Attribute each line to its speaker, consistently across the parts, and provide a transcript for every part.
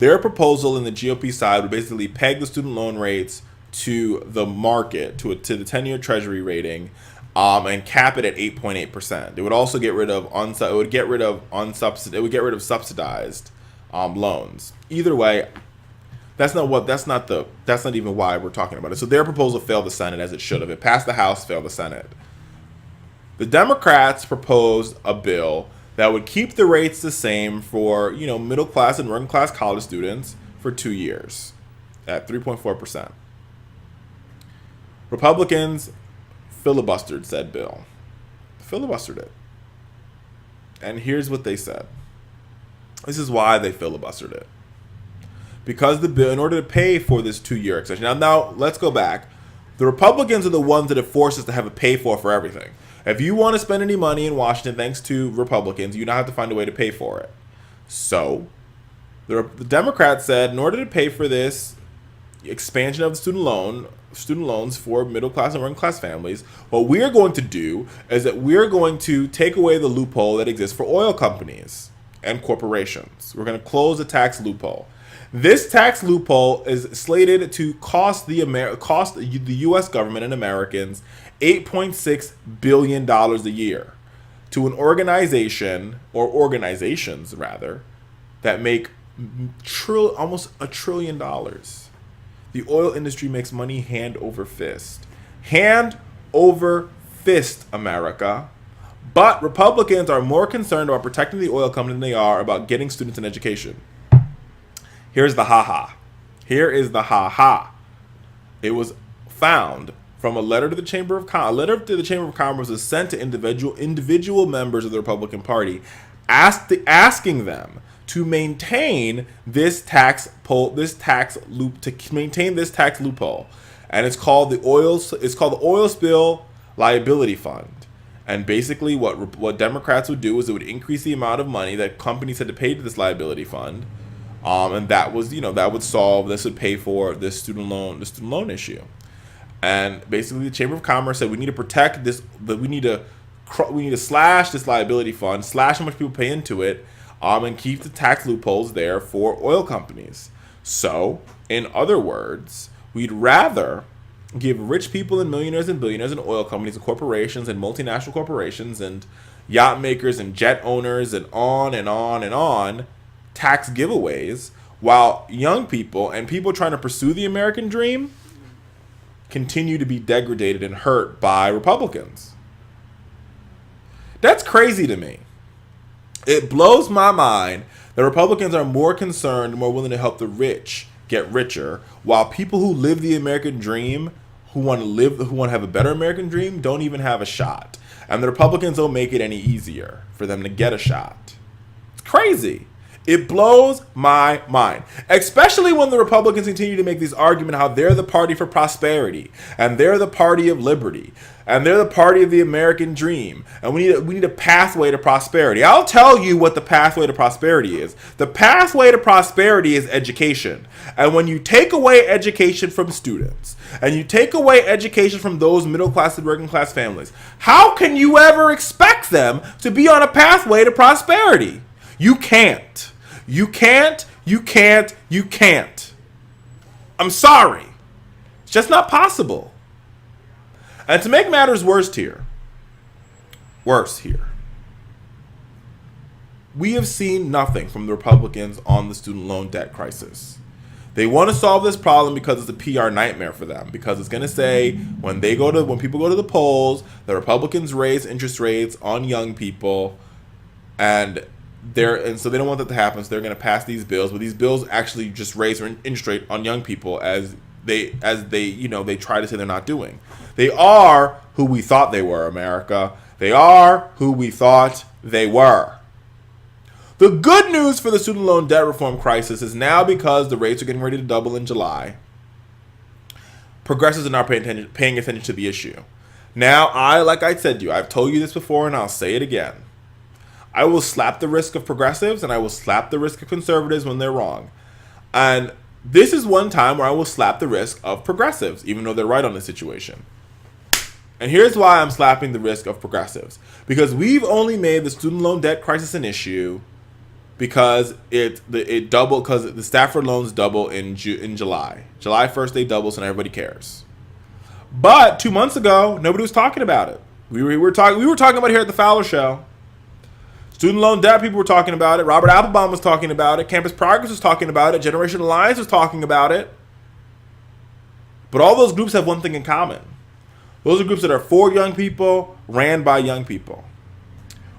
Speaker 1: Their proposal in the GOP side would basically peg the student loan rates to the market, to the 10-year Treasury rating, and cap it at 8.8%. It would also get rid of subsidized loans. Either way, that's not even why we're talking about it. So their proposal failed the Senate, as it should have. It passed the House, failed the Senate. The Democrats proposed a bill that would keep the rates the same for, middle class and working class college students for 2 years at 3.4%. Republicans filibustered said bill. Filibustered it. And here's what they said. This is why they filibustered it. Because the bill, in order to pay for this 2-year extension. Now let's go back. The Republicans are the ones that have forced us to have a pay for everything. If you want to spend any money in Washington, thanks to Republicans, you now have to find a way to pay for it. So, the Democrats said, in order to pay for this expansion of the student loans for middle class and working class families, what we're going to do is that we're going to take away the loophole that exists for oil companies and corporations. We're going to close the tax loophole. This tax loophole is slated to cost the U.S. government and Americans $8.6 billion a year, to an organization, or organizations rather, that make almost $1 trillion. The oil industry makes money hand over fist. Hand over fist, America. But Republicans are more concerned about protecting the oil company than they are about getting students an education. Here's the ha-ha. Here is the ha-ha. It was found from a letter to the Chamber of Commerce. A letter to the Chamber of Commerce was sent to individual members of the Republican Party, asking them to maintain this tax loophole, and it's called the oil spill liability fund. And basically, what Democrats would do is it would increase the amount of money that companies had to pay to this liability fund. And that would pay for this student loan issue. And basically, the Chamber of Commerce said we need to protect this, but we need to slash this liability fund, slash how much people pay into it, and keep the tax loopholes there for oil companies. So, in other words, we'd rather give rich people and millionaires and billionaires and oil companies and corporations and multinational corporations and yacht makers and jet owners and on and on and on tax giveaways, while young people and people trying to pursue the American dream continue to be degraded and hurt by Republicans. That's crazy to me. It blows my mind that Republicans are more concerned, more willing to help the rich get richer, while people who live the American dream, who want to have a better American dream, don't even have a shot. And the Republicans don't make it any easier for them to get a shot. It's crazy. It blows my mind, especially when the Republicans continue to make this argument how they're the party for prosperity, and they're the party of liberty, and they're the party of the American dream, and we need a pathway to prosperity. I'll tell you what the pathway to prosperity is. The pathway to prosperity is education. And when you take away education from students, and you take away education from those middle class and working class families, how can you ever expect them to be on a pathway to prosperity? You can't. You can't. I'm sorry. It's just not possible. And to make matters worse here, we have seen nothing from the Republicans on the student loan debt crisis. They want to solve this problem because it's a PR nightmare for them, because it's going to say when people go to the polls, the Republicans raise interest rates on young people, and so they don't want that to happen. So they're going to pass these bills, but these bills actually just raise interest rate on young people as they try to say they're not doing. They are who we thought they were, America. They are who we thought they were. The good news for the student loan debt reform crisis is now, because the rates are getting ready to double in July, progressives are now paying attention to the issue. Now, like I said to you, I've told you this before and I'll say it again. I will slap the risk of progressives and I will slap the risk of conservatives when they're wrong. And this is one time where I will slap the risk of progressives, even though they're right on the situation. And here's why I'm slapping the risk of progressives. Because we've only made the student loan debt crisis an issue because it doubled, because the Stafford loans double in July. July 1st they double, so everybody cares. But 2 months ago, nobody was talking about it. We were talking about it here at the Fowler Show. Student loan debt, people were talking about it. Robert Applebaum was talking about it. Campus Progress was talking about it. Generation Alliance was talking about it. But all those groups have one thing in common. Those are groups that are for young people, ran by young people.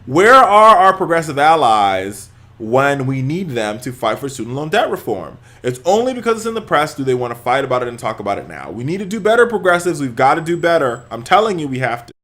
Speaker 1: Where are our progressive allies when we need them to fight for student loan debt reform? It's only because it's in the press do they want to fight about it and talk about it now. We need to do better, progressives. We've got to do better. I'm telling you, we have to.